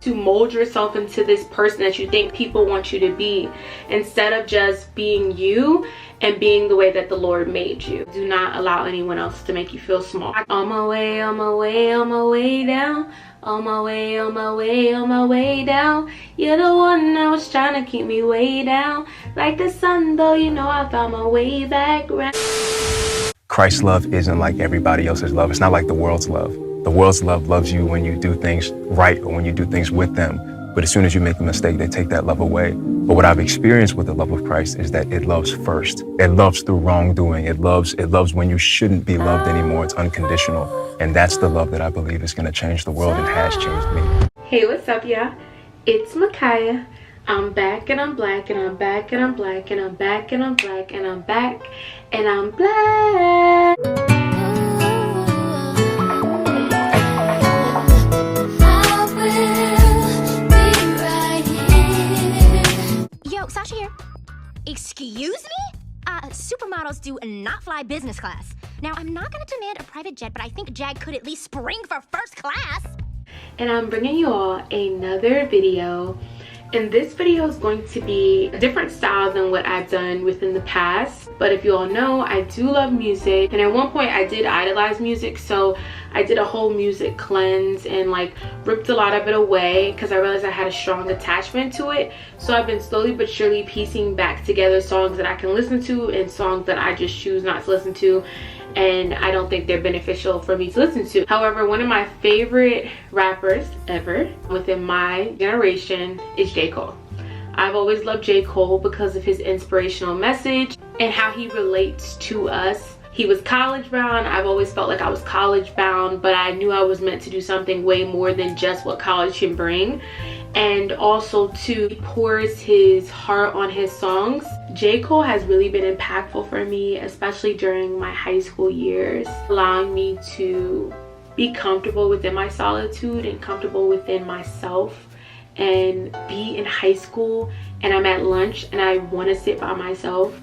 to mold yourself into this person that you think people want you to be, instead of just being you and being the way that the Lord made you. Do not allow anyone else to make you feel small. On my way, on my way, on my way down. On my way, on my way, on my way down. You're the one that was trying to keep me way down. Like the sun though, you know I found my way back around. Christ's love isn't like everybody else's love. It's not like the world's love. The world's love loves you when you do things right or when you do things with them. But as soon as you make a mistake, they take that love away. But what I've experienced with the love of Christ is that it loves first. It loves through wrongdoing. It loves when you shouldn't be loved anymore. It's unconditional. And that's the love that I believe is going to change the world and has changed me. Hey, what's up, y'all? It's Micaiah. I'm back and I'm black and I'm back and I'm black and I'm back and I'm black and I'm back and I'm black. Sasha here. Excuse me? Supermodels do not fly business class. Now, I'm not gonna demand a private jet, but I think Jag could at least spring for first class. And I'm bringing you all another video. And this video is going to be a different style than what I've done within the past. But if you all know, I do love music. And at one point I did idolize music. So I did a whole music cleanse and like ripped a lot of it away because I realized I had a strong attachment to it. So I've been slowly but surely piecing back together songs that I can listen to and songs that I just choose not to listen to. And I don't think they're beneficial for me to listen to. However, one of my favorite rappers ever within my generation is J. Cole. I've always loved J. Cole because of his inspirational message and how he relates to us. He was college bound. I've always felt like I was college bound, but I knew I was meant to do something way more than just what college can bring. And also too, he pours his heart on his songs. J. Cole has really been impactful for me, especially during my high school years, allowing me to be comfortable within my solitude and comfortable within myself, and be in high school and I'm at lunch and I want to sit by myself.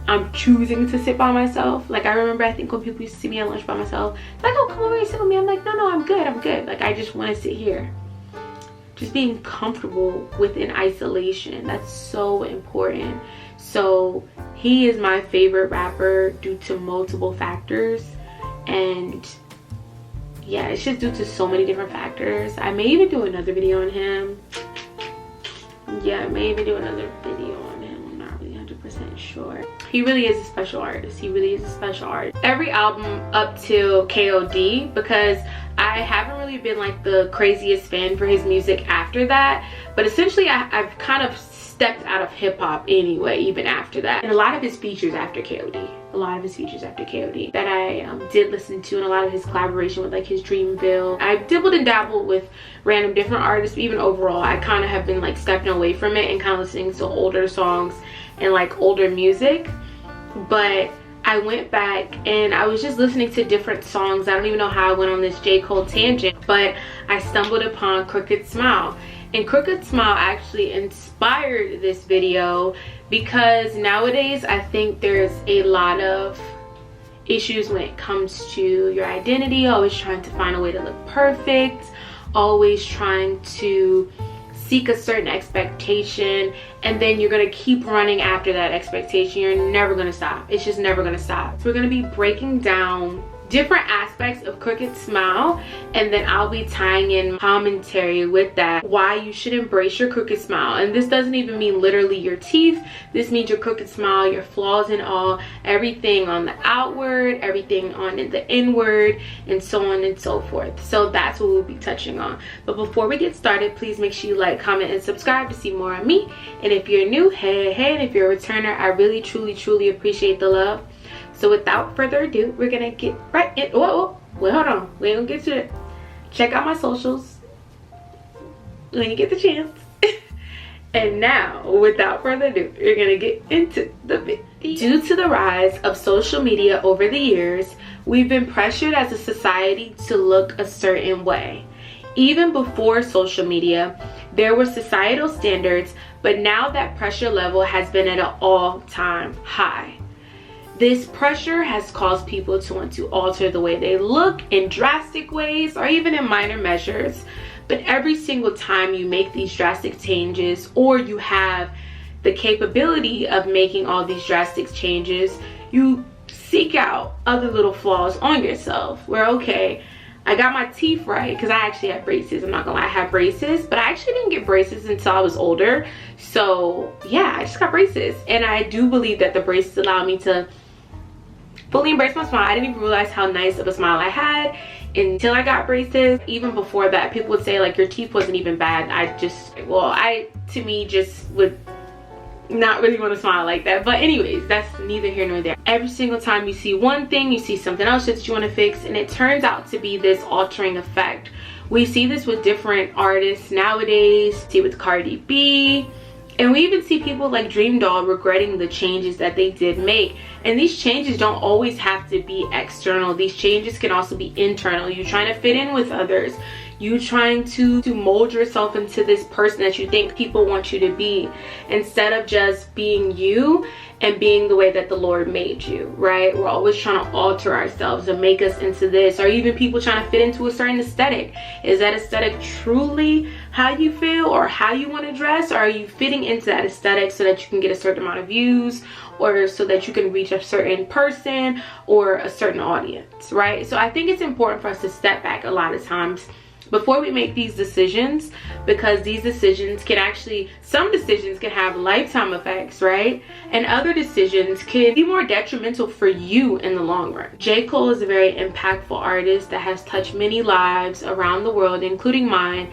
I'm choosing to sit by myself. Like, I remember, I think when people used to see me at lunch by myself, like, oh, come over and sit with me. I'm like, no, I'm good. Like, I just want to sit here. Just being comfortable within isolation. That's so important. So he is my favorite rapper due to multiple factors. And yeah, it's just due to so many different factors. I may even do another video on him. Yeah, I may even do another video on him. I'm not really 100% sure. He really is a special artist. He really is a special artist. Every album up till KOD, because I haven't really been like the craziest fan for his music after that. But essentially, I've kind of stepped out of hip hop anyway, even after that. And a lot of his features after KOD. That I did listen to, and a lot of his collaboration with like his Dreamville. I dibbled and dabbled with random different artists, but even overall I kind of have been like stepping away from it and kind of listening to older songs and like older music. But I went back and I was just listening to different songs. I don't even know how I went on this J. Cole tangent, but I stumbled upon Crooked Smile. And Crooked Smile actually inspired this video because nowadays I think there's a lot of issues when it comes to your identity, always trying to find a way to look perfect, always trying to seek a certain expectation, and then you're gonna keep running after that expectation. You're never gonna stop. It's just never gonna stop. So we're gonna be breaking down different aspects of Crooked Smile, and then I'll be tying in commentary with that, why you should embrace your crooked smile. And this doesn't even mean literally your teeth. This means your crooked smile, your flaws and all, everything on the outward, everything on the inward, and so on and so forth. So that's what we'll be touching on. But before we get started, please make sure you like, comment, and subscribe to see more on me. And if you're new, hey, and if you're a returner, I really truly appreciate the love. So without further ado, we're gonna get right in. Whoa, wait, hold on. We ain't gonna get to it. Check out my socials when you get the chance. And now, without further ado, we're gonna get into the video. Due to the rise of social media over the years, we've been pressured as a society to look a certain way. Even before social media, there were societal standards, but now that pressure level has been at an all-time high. This pressure has caused people to want to alter the way they look in drastic ways or even in minor measures. But every single time you make these drastic changes, or you have the capability of making all these drastic changes, you seek out other little flaws on yourself. Where, okay, I got my teeth right, because I actually had braces. I'm not gonna lie, I had braces, but I actually didn't get braces until I was older. So yeah, I just got braces, and I do believe that the braces allow me to fully embrace my smile. I didn't even realize how nice of a smile I had until I got braces. Even before that, people would say like your teeth wasn't even bad. I to me just would not really want to smile like that. But anyways, that's neither here nor there. Every single time you see one thing, you see something else that you want to fix, and it turns out to be this altering effect. We see this with different artists nowadays. See with Cardi B, and we even see people like Dream Doll regretting the changes that they did make. And these changes don't always have to be external. These changes can also be internal. You trying to fit in with others. You trying to mold yourself into this person that you think people want you to be, instead of just being you and being the way that the Lord made you, right? We're always trying to alter ourselves and make us into this, or even people trying to fit into a certain aesthetic. Is that aesthetic truly how you feel or how you want to dress? Or are you fitting into that aesthetic so that you can get a certain amount of views, or so that you can reach a certain person or a certain audience, right? So I think it's important for us to step back a lot of times before we make these decisions, because these decisions can actually, some decisions can have lifetime effects, right? And other decisions can be more detrimental for you in the long run. J. Cole is a very impactful artist that has touched many lives around the world, including mine.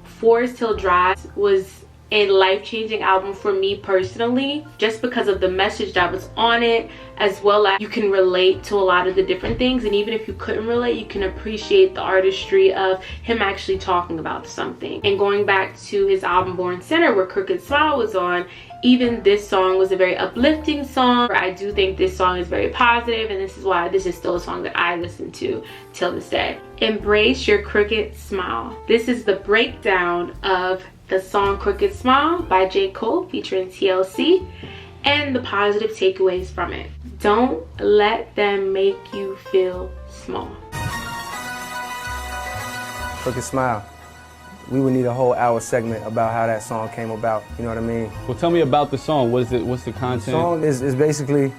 Forest Hill Drive was a life-changing album for me personally, just because of the message that was on it, as well as you can relate to a lot of the different things. And even if you couldn't relate, you can appreciate the artistry of him actually talking about something. And going back to his album Born Sinner, where Crooked Smile was on, even this song was a very uplifting song. I do think this song is very positive, and this is why this is still a song that I listen to till this day. Embrace your crooked smile. This is the breakdown of the song Crooked Smile by J. Cole featuring TLC, and the positive takeaways from it. Don't let them make you feel small. Crooked Smile. We would need a whole hour segment about how that song came about. You know what I mean? Well, tell me about the song. What is it? What's the content? The song is basically,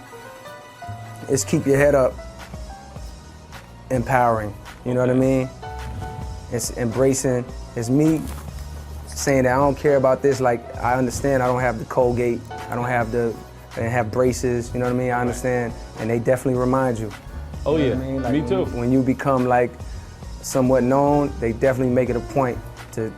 it's keep your head up, empowering. You know what I mean? It's embracing. It's me saying that I don't care about this. Like, I understand I don't have the Colgate. I don't have braces. You know what I mean? I understand, and they definitely remind you. Oh, you know yeah, what I mean? Like, me too. When you become like somewhat known, they definitely make it a point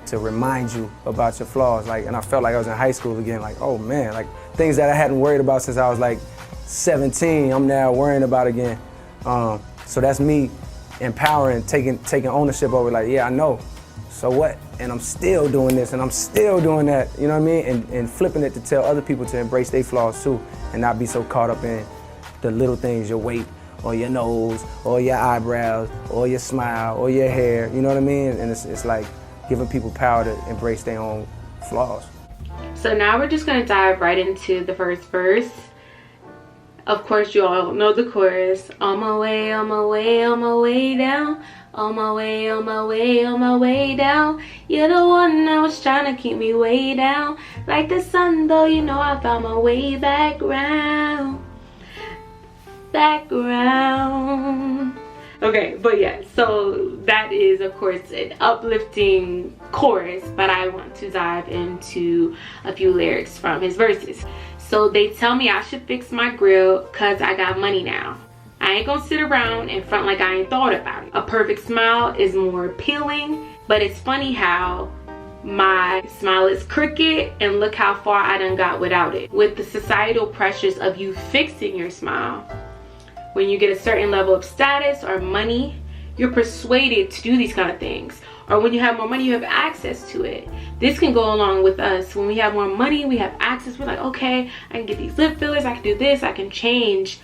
to remind you about your flaws. Like, and I felt like I was in high school again. Like, oh man, like things that I hadn't worried about since I was like 17, I'm now worrying about again. So that's me empowering, taking ownership over. Like, yeah, I know. So what? And I'm still doing this, and I'm still doing that. You know what I mean? And flipping it to tell other people to embrace their flaws too, and not be so caught up in the little things, your weight, or your nose, or your eyebrows, or your smile, or your hair. You know what I mean? And it's like giving people power to embrace their own flaws. So now we're just gonna dive right into the first verse. Of course, you all know the chorus. On my way, on my way, on my way down. On my way, on my way, on my way down. You're the one that was trying to keep me way down. Like the sun, though, you know I found my way back round. Back round. Okay, but yeah, so that is, of course, an uplifting chorus, but I want to dive into a few lyrics from his verses. So they tell me I should fix my grill cause I got money now. I ain't gonna sit around and front like I ain't thought about it. A perfect smile is more appealing, but it's funny how my smile is crooked and look how far I done got without it. With the societal pressures of you fixing your smile, when you get a certain level of status or money, you're persuaded to do these kind of things. Or when you have more money, you have access to it. This can go along with us. When we have more money, we have access. We're like, okay, I can get these lip fillers, I can do this, I can change.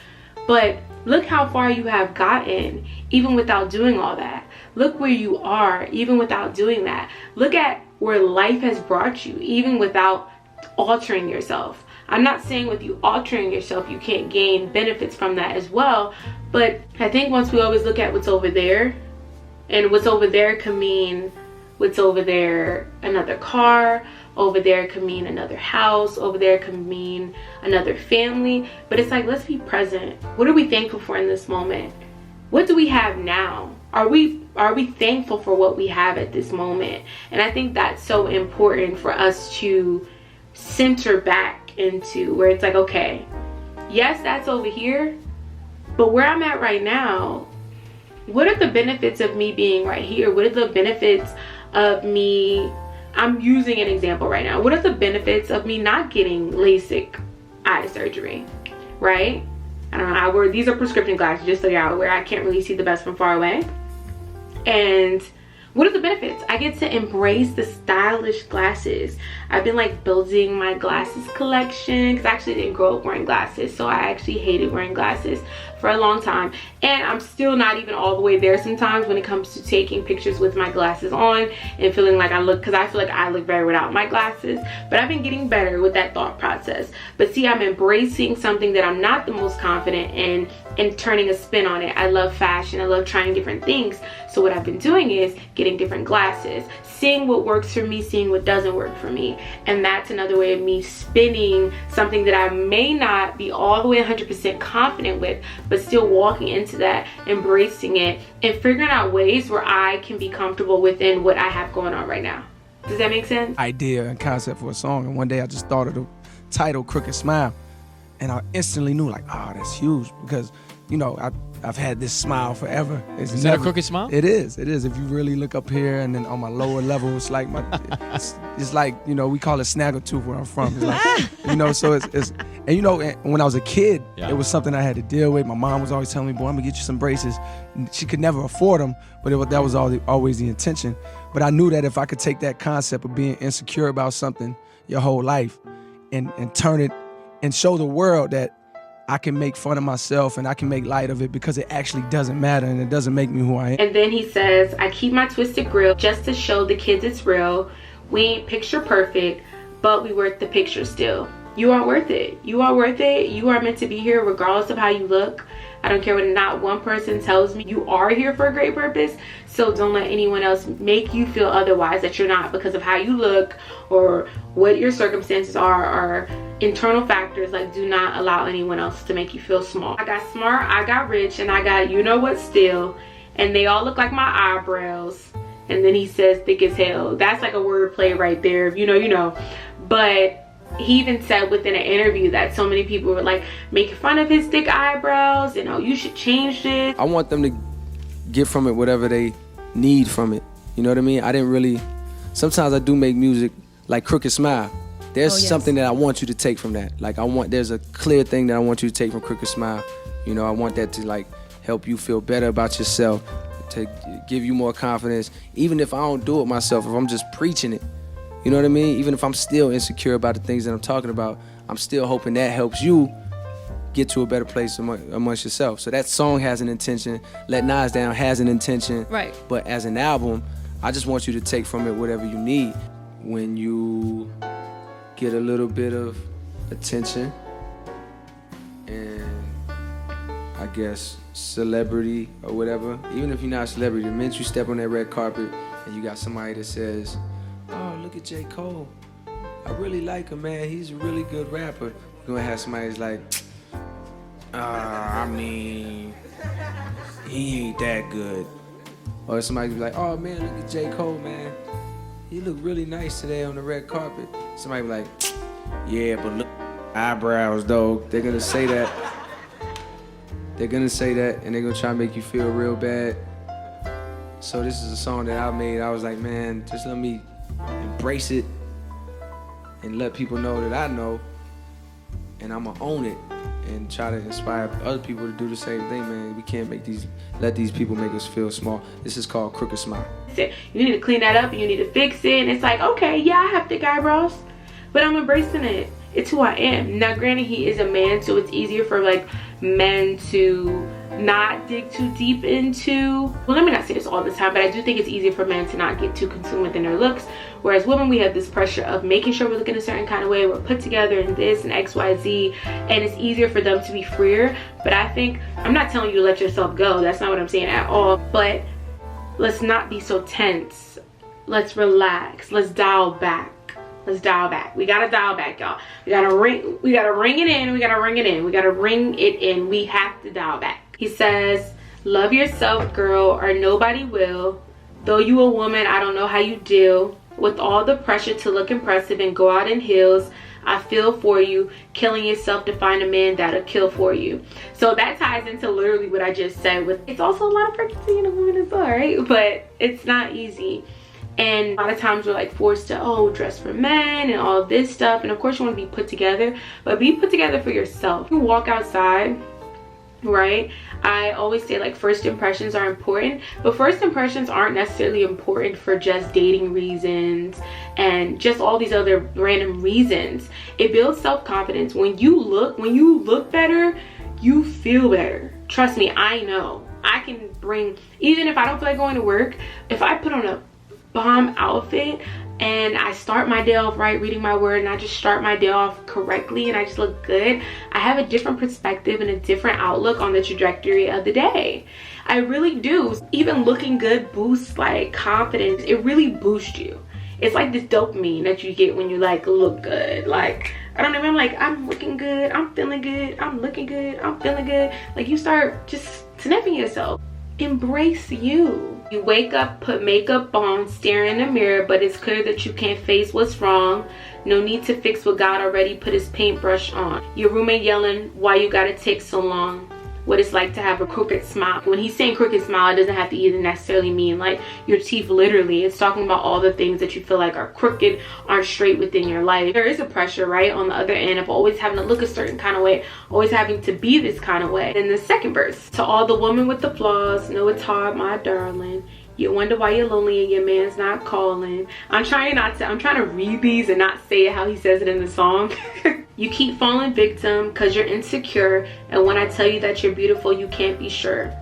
But look how far you have gotten, even without doing all that. Look where you are, even without doing that. Look at where life has brought you, even without altering yourself. I'm not saying with you altering yourself, you can't gain benefits from that as well. But I think once we always look at what's over there, and what's over there can mean what's over there another car, over there could mean another house, over there could mean another family. But it's like, let's be present. What are we thankful for in this moment? What do we have now? Are we thankful for what we have at this moment? And I think that's so important for us to center back into, where it's like, okay, yes, that's over here, but where I'm at right now, what are the benefits of me being right here? What are the benefits of me, I'm using an example right now, what are the benefits of me not getting LASIK eye surgery, right? I don't know, I wear, these are prescription glasses, just so y'all aware, I can't really see the best from far away. And what are the benefits? I get to embrace the stylish glasses. I've been like building my glasses collection, because I actually didn't grow up wearing glasses, so I actually hated wearing glasses for a long time. And I'm still not even all the way there sometimes when it comes to taking pictures with my glasses on and feeling like I look, because I feel like I look better without my glasses. But I've been getting better with that thought process. But see, I'm embracing something that I'm not the most confident in and turning a spin on it. I love fashion, I love trying different things. So what I've been doing is getting different glasses, seeing what works for me, seeing what doesn't work for me. And that's another way of me spinning something that I may not be all the way 100% confident with, but still walking into that, embracing it, and figuring out ways where I can be comfortable within what I have going on right now. Does that make sense? Idea and concept for a song, and one day I just thought of the title, Crooked Smile, and I instantly knew, like, oh, that's huge, because, you know, I've had this smile forever. Is that a crooked smile? It is. It is. If you really look up here, and then on my lower level, it's like it's like, you know, we call it snaggletooth where I'm from. It's like, you know, so it's and you know, when I was a kid, it was something I had to deal with. My mom was always telling me, boy, I'm gonna get you some braces. She could never afford them, but that was always the intention. But I knew that if I could take that concept of being insecure about something your whole life and turn it and show the world that I can make fun of myself and I can make light of it because it actually doesn't matter and it doesn't make me who I am. And then he says, I keep my twisted grill just to show the kids it's real. We ain't picture perfect, but we worth the picture still. You are worth it. You are worth it. You are meant to be here regardless of how you look. I don't care what not one person tells me. You are here for a great purpose. So don't let anyone else make you feel otherwise, that you're not, because of how you look or what your circumstances are or internal factors. Like, do not allow anyone else to make you feel small. I got smart, I got rich, and I got you know what still. And they all look like my eyebrows. And then he says thick as hell. That's like a wordplay right there. If you know, you know. But he even said within an interview that so many people were like making fun of his thick eyebrows and, oh, you should change this. I want them to get from it whatever they need from it. You know what I mean? I didn't really, sometimes I do make music like Crooked Smile. There's something that I want you to take from that. Like there's a clear thing that I want you to take from Crooked Smile. You know, I want that to like help you feel better about yourself, to give you more confidence. Even if I don't do it myself, if I'm just preaching it, you know what I mean? Even if I'm still insecure about the things that I'm talking about, I'm still hoping that helps you get to a better place amongst yourself. So that song has an intention. Let Nas Down has an intention. Right. But as an album, I just want you to take from it whatever you need. When you get a little bit of attention and I guess celebrity or whatever, even if you're not a celebrity, the minute you step on that red carpet and you got somebody that says, oh, look at J. Cole. I really like him, man. He's a really good rapper. You're gonna have somebody that's like, I mean, he ain't that good. Or somebody be like, oh man, look at J. Cole, man. He looked really nice today on the red carpet. Somebody be like, yeah, but look, eyebrows though. They're gonna say that. They're gonna say that and they're gonna try to make you feel real bad. So this is a song that I made. I was like, man, just let me embrace it and let people know that I know, and I'ma own it and try to inspire other people to do the same thing, man. We can't let these people make us feel small. This is called Crooked Smile. You need to clean that up and you need to fix it. And it's like, okay, yeah, I have thick eyebrows, but I'm embracing it. It's who I am. Now, granted, he is a man, so it's easier for like men to not dig too deep into, well, let me not say this all the time, but I do think it's easier for men to not get too consumed within their looks, whereas women, we have this pressure of making sure we're looking a certain kind of way, we're put together in this and XYZ, and it's easier for them to be freer. But I think, I'm not telling you to let yourself go, that's not what I'm saying at all, but let's not be so tense let's relax. Let's dial back. Let's dial back. We gotta dial back, y'all. We gotta ring it in. We gotta ring it in. We gotta ring it in. We have to dial back. He says, love yourself, girl, or nobody will. Though you a woman, I don't know how you deal with all the pressure to look impressive and go out in heels. I feel for you, killing yourself to find a man that'll kill for you. So that ties into literally what I just said. With it's also a lot of pregnancy in a woman as well, right? But it's not easy. And a lot of times we're like forced to, dress for men and all this stuff. And of course you want to be put together, but be put together for yourself. You walk outside, right? I always say like first impressions are important, but first impressions aren't necessarily important for just dating reasons and just all these other random reasons. It builds self-confidence. When you look better, you feel better. Trust me, I know. I can bring, even if I don't feel like going to work, if I put on a bomb outfit and I start my day off right, reading my word, and I just start my day off correctly and I just look good, I have a different perspective and a different outlook on the trajectory of the day. I really do. Even looking good boosts like confidence. It really boosts you. It's like this dopamine that you get when you like look good. Like, I don't know, I'm like, I'm looking good, I'm feeling good, I'm looking good, I'm feeling good. Like you start just sniffing yourself. Embrace you. You wake up, put makeup on, stare in the mirror, but it's clear that you can't face what's wrong. No need to fix what God already put his paintbrush on. Your roommate yelling why you gotta take so long. What it's like to have a crooked smile. When he's saying crooked smile, it doesn't have to either necessarily mean like your teeth literally. It's talking about all the things that you feel like are crooked, aren't straight within your life. There is a pressure, right, on the other end of always having to look a certain kind of way, always having to be this kind of way. In the second verse, to all the women with the flaws, know it's hard, my darling. You wonder why you're lonely and your man's not calling. I'm trying to read these and not say it how he says it in the song. You keep falling victim because you're insecure, and when I tell you that you're beautiful, you can't be sure.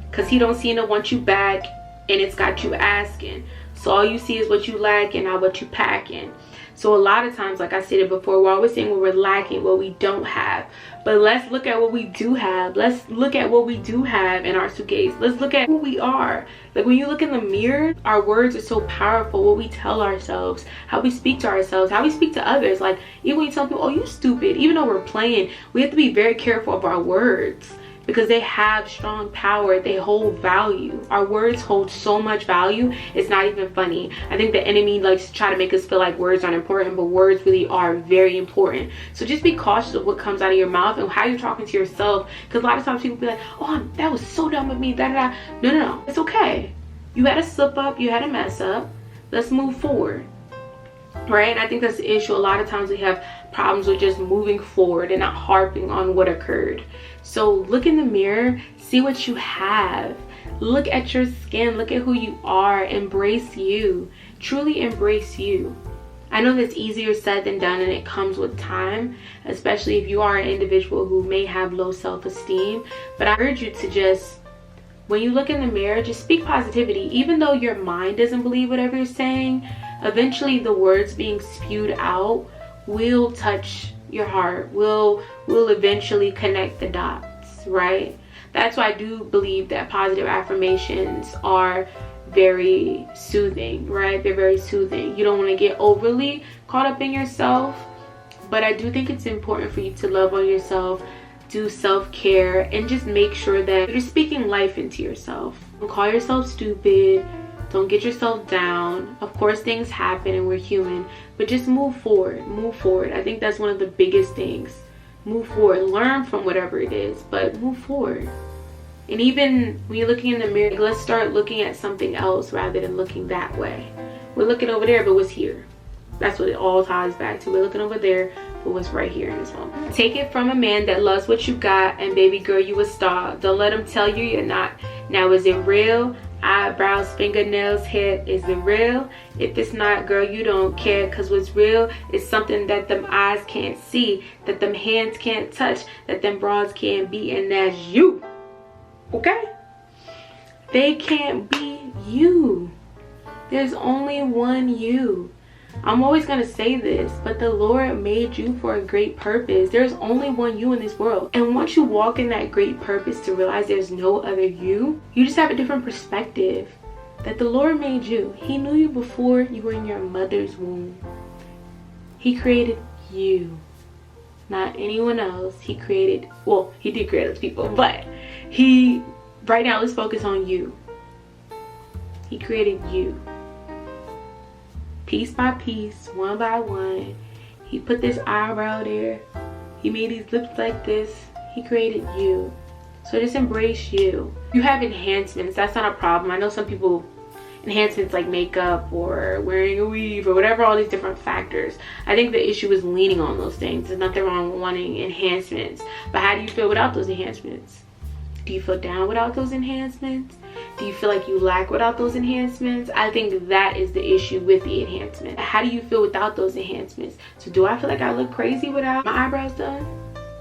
Because he don't seem to want you back, and it's got you asking. So all you see is what you lack and not what you packing. So a lot of times, like I stated before, we're always saying what we're lacking, what we don't have. But let's look at what we do have. Let's look at what we do have in our suitcase. Let's look at who we are. Like when you look in the mirror, our words are so powerful. What we tell ourselves, how we speak to ourselves, how we speak to others. Like even when you tell people, oh, you stupid, even though we're playing, we have to be very careful of our words. Because they have strong power, they hold value. Our words hold so much value, it's not even funny. I think the enemy likes to try to make us feel like words aren't important, but words really are very important. So just be cautious of what comes out of your mouth and how you're talking to yourself. Because a lot of times people be like, oh, that was so dumb of me, da da da. No, it's okay. You had a slip up, you had a mess up. Let's move forward. Right? And I think that's the issue. A lot of times we have problems with just moving forward and not harping on what occurred. So look in the mirror, see what you have. Look at your skin, look at who you are. Embrace you. Truly embrace you. I know that's easier said than done, and it comes with time, especially if you are an individual who may have low self-esteem. But I urge you to just, when you look in the mirror, just speak positivity. Even though your mind doesn't believe whatever you're saying, eventually the words being spewed out will touch your heart, will eventually connect the dots, right? That's why I do believe that positive affirmations are very soothing, right? They're very soothing. You don't want to get overly caught up in yourself, but I do think it's important for you to love on yourself, do self-care, and just make sure that you're speaking life into yourself. Don't call yourself stupid. Don't get yourself down. Of course things happen and we're human, but just move forward. Move forward. I think that's one of the biggest things. Move forward. Learn from whatever it is, but move forward. And even when you're looking in the mirror, let's start looking at something else rather than looking that way. We're looking over there, but what's here? That's what it all ties back to. We're looking over there, but what's right here in this moment. Take it from a man that loves what you got, and baby girl, you a star. Don't let him tell you you're not. Now, is it real? Eyebrows, fingernails, hair, is it real? If it's not, girl, you don't care, cause what's real is something that them eyes can't see, that them hands can't touch, that them bras can't be, and that's you. Okay? They can't be you. There's only one you. I'm always going to say this, but the Lord made you for a great purpose. There's only one you in this world. And once you walk in that great purpose to realize there's no other you, you just have a different perspective. that the Lord made you. He knew you before you were in your mother's womb. He created you, not anyone else. He created, well, he did create other people, but right now let's focus on you. He created you. Piece by piece, one by one. He put this eyebrow there. He made these lips like this. He created you. So just embrace you. You have enhancements. That's not a problem. I know some people, enhancements like makeup or wearing a weave or whatever, all these different factors. I think the issue is leaning on those things. There's nothing wrong with wanting enhancements. But how do you feel without those enhancements? Do you feel down without those enhancements? Do you feel like you lack without those enhancements? I think that is the issue with the enhancement. How do you feel without those enhancements? So do I feel like I look crazy without my eyebrows done?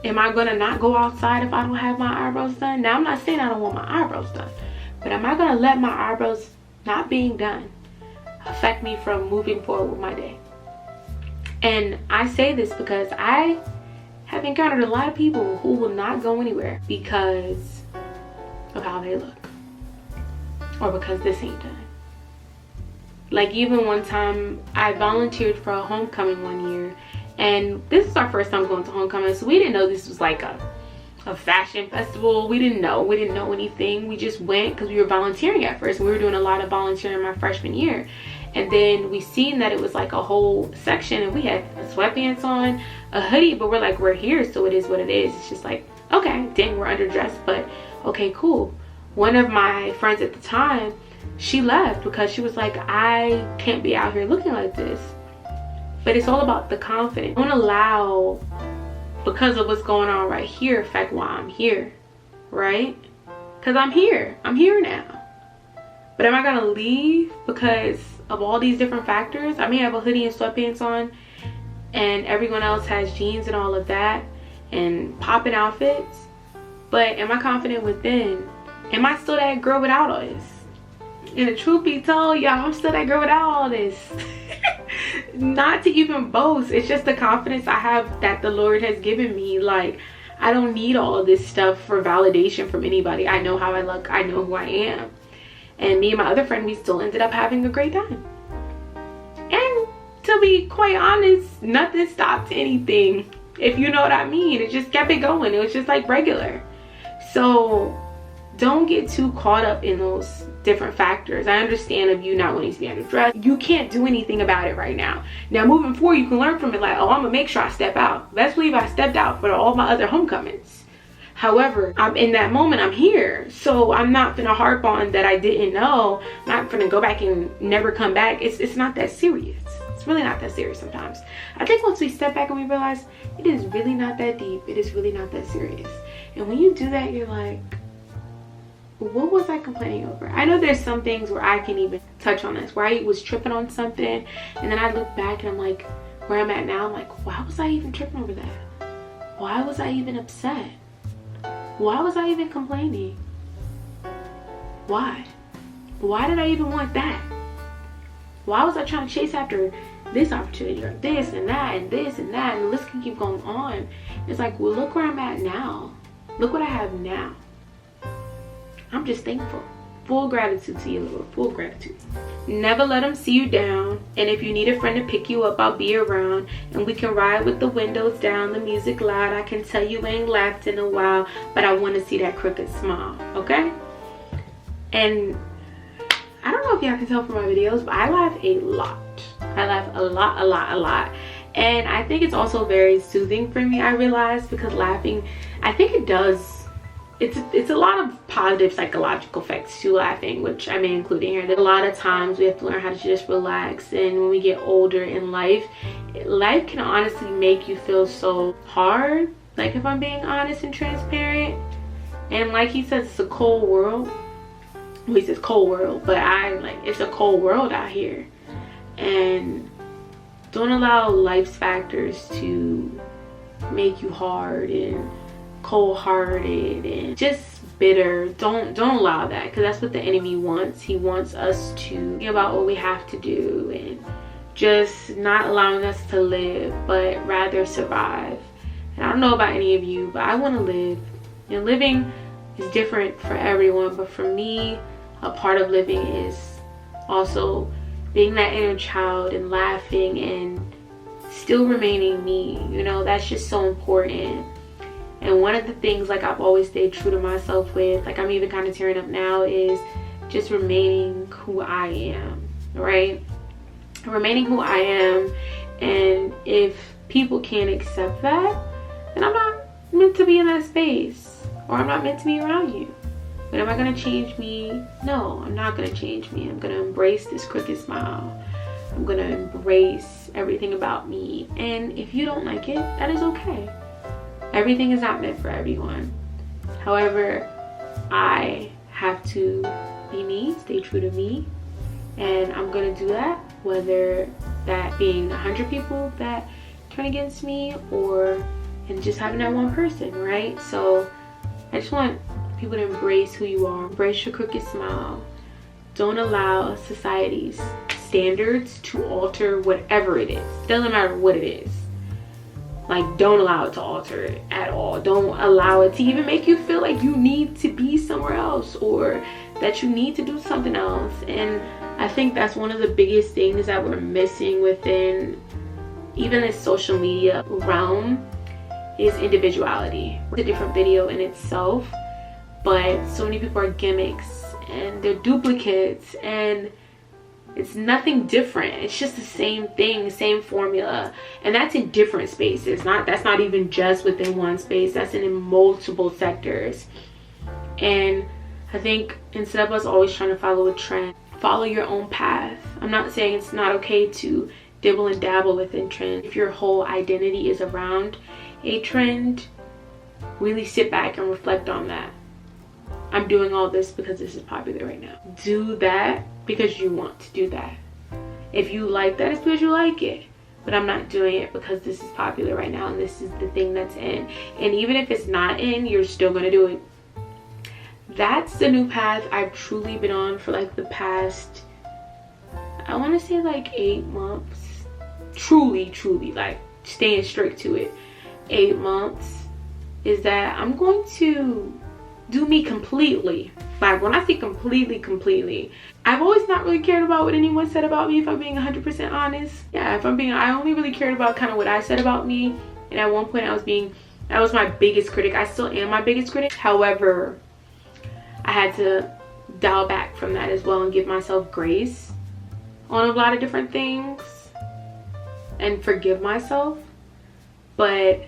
Am I gonna not go outside if I don't have my eyebrows done? Now, I'm not saying I don't want my eyebrows done, but am I gonna let my eyebrows not being done affect me from moving forward with my day? And I say this because I have encountered a lot of people who will not go anywhere because of how they look, or because this ain't done. Like, even one time I volunteered for a homecoming one year, and this is our first time going to homecoming, so we didn't know this was like a fashion festival. We didn't know anything. We just went because we were volunteering at first. We were doing a lot of volunteering my freshman year, and then we seen that it was like a whole section, and we had sweatpants on, a hoodie, but we're like, we're here, so it is what it is. It's just like, okay, dang, we're underdressed, but okay, cool. One of my friends at the time, she left because she was like, I can't be out here looking like this. But it's all about the confidence. Don't allow, because of what's going on right here, affect why I'm here, right? Because I'm here now. But am I gonna leave because of all these different factors? I may have a hoodie and sweatpants on, and everyone else has jeans and all of that and popping outfits, but am I confident within? Am I still that girl without all this? And the truth be told, y'all, I'm still that girl without all this. Not to even boast, it's just the confidence I have that the Lord has given me. Like, I don't need all this stuff for validation from anybody. I know how I look, I know who I am. And me and my other friend, we still ended up having a great time. And to be quite honest, nothing stopped anything, if you know what I mean. It just kept it going. It was just like regular. So don't get too caught up in those different factors. I understand of you not wanting to be underdressed. You can't do anything about it right now. Now, moving forward, you can learn from it. Like, oh, I'm gonna make sure I step out. Best believe I stepped out for all my other homecomings. However, I'm in that moment, I'm here. So I'm not gonna harp on that I didn't know. I'm not gonna go back and never come back. It's not that serious. It's really not that serious sometimes. I think once we step back and we realize it is really not that deep, it is really not that serious. And when you do that, you're like, what was I complaining over? I know there's some things where I can even touch on this, where I was tripping on something, and then I look back and I'm like, where I'm at now, I'm like, why was I even tripping over that? Why was I even upset? Why was I even complaining? Why? Why did I even want that? Why was I trying to chase after this opportunity or this and that and this and that, and the list can keep going on? It's like, well, look where I'm at now. Look what I have now. I'm just thankful. Full gratitude to you, Lord. Full gratitude. Never let them see you down. And if you need a friend to pick you up, I'll be around. And we can ride with the windows down, the music loud. I can tell you ain't laughed in a while, but I want to see that crooked smile. Okay? And I don't know if y'all can tell from my videos, but I laugh a lot. I laugh a lot. And I think it's also very soothing for me, I realize, because laughing, I think it does. It's a lot of positive psychological effects to laughing, which I may include in here. That a lot of times we have to learn how to just relax, and when we get older in life can honestly make you feel so hard. Like, if I'm being honest and transparent, and like he says, it's a cold world. Well, he says cold world, but it's a cold world out here. And don't allow life's factors to make you hard and cold-hearted and just bitter. Don't allow that, because that's what the enemy wants. He wants us to think about what we have to do and just not allowing us to live, but rather survive. And I don't know about any of you, but I want to live. And living is different for everyone, but for me, a part of living is also being that inner child and laughing and still remaining me, you know, that's just so important. And one of the things, like, I've always stayed true to myself with, like, I'm even kind of tearing up now, is just remaining who I am, right? Remaining who I am. And if people can't accept that, then I'm not meant to be in that space, or I'm not meant to be around you. But am I gonna change me? No, I'm not gonna change me. I'm gonna embrace this crooked smile. I'm gonna embrace everything about me. And if you don't like it, that is okay. Everything is not meant for everyone. However, I have to be me, stay true to me, and I'm gonna do that, whether that being 100 people that turn against me, or and just having that one person, right? So I just want people to embrace who you are. Embrace your crooked smile. Don't allow society's standards to alter whatever it is. Doesn't matter what it is. Like, don't allow it to alter it at all. Don't allow it to even make you feel like you need to be somewhere else, or that you need to do something else. And I think that's one of the biggest things that we're missing within even this social media realm, is individuality. It's a different video in itself, but so many people are gimmicks and they're duplicates, and it's nothing different. It's just the same thing, same formula, and that's in different spaces. That's not even just within one space. That's in multiple sectors. And I think instead of us always trying to follow a trend, follow your own path. I'm not saying it's not okay to dibble and dabble within trends. If your whole identity is around a trend, really sit back and reflect on that. I'm doing all this because this is popular right now. Do that because you want to do that. If you like that, it's because you like it. But I'm not doing it because this is popular right now and this is the thing that's in. And even if it's not in, you're still gonna do it. That's the new path I've truly been on for like the past, I want to say like 8 months. Truly, like staying strict to it. 8 months is that I'm going to do me completely. Like, when I say completely, I've always not really cared about what anyone said about me, if I'm being 100% honest. Yeah, I only really cared about kind of what I said about me. And at one point I was my biggest critic. I still am my biggest critic. However, I had to dial back from that as well and give myself grace on a lot of different things and forgive myself. But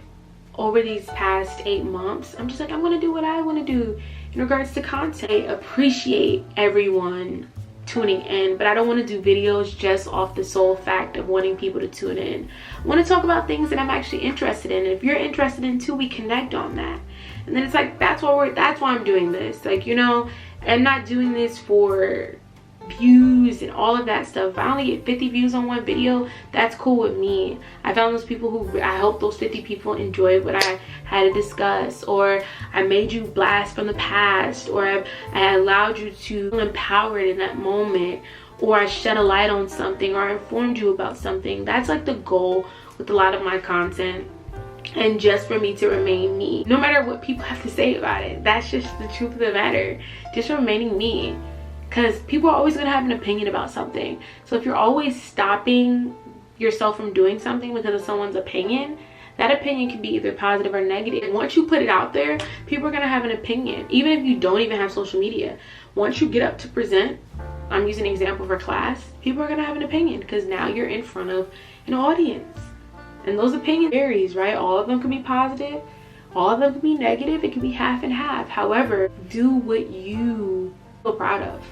over these past 8 months, I'm just like, I'm gonna do what I want to do in regards to content. I appreciate everyone tuning in, but I don't want to do videos just off the sole fact of wanting people to tune in. I want to talk about things that I'm actually interested in, and if you're interested in too, we connect on that. And then it's like, that's why I'm doing this. Like, you know, I'm not doing this for views and all of that stuff. If I only get 50 views on one video, that's cool with me. I found those people who, I hope those 50 people enjoyed what I had to discuss, or I made you blast from the past, or I allowed you to feel empowered in that moment, or I shed a light on something, or I informed you about something. That's like the goal with a lot of my content. And just for me to remain me, no matter what people have to say about it. That's just the truth of the matter. Just remaining me. Because people are always going to have an opinion about something. So if you're always stopping yourself from doing something because of someone's opinion, that opinion can be either positive or negative. And once you put it out there, people are going to have an opinion. Even if you don't even have social media. Once you get up to present, I'm using an example for class, people are going to have an opinion because now you're in front of an audience. And those opinions varies, right? All of them can be positive. All of them can be negative. It can be half and half. However, do what you feel proud of.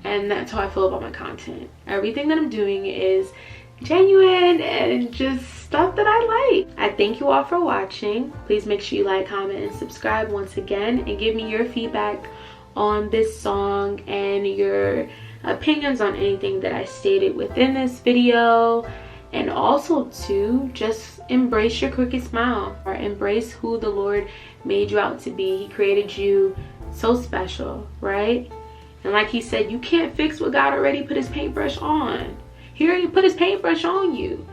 And that's how I feel about my content. Everything that I'm doing is genuine and just stuff that I like. I thank you all for watching. Please make sure you like, comment, and subscribe once again, and give me your feedback on this song and your opinions on anything that I stated within this video. And also to just embrace your crooked smile, or embrace who the Lord made you out to be. He created you so special, right? And like he said, you can't fix what God already put his paintbrush on. He already put his paintbrush on you.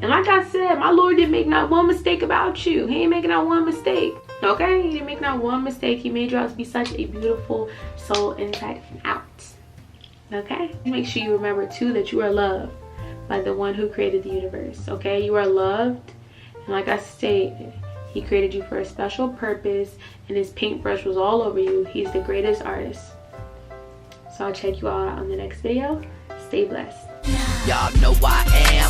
And like I said, my Lord didn't make not one mistake about you. He ain't making not one mistake. Okay? He didn't make not one mistake. He made you out to be such a beautiful soul inside and out. Okay? Make sure you remember too that you are loved by the one who created the universe. Okay? You are loved, and like I stated, he created you for a special purpose, and his paintbrush was all over you. He's the greatest artist. So I'll check you all out on the next video. Stay blessed. Y'all know I am.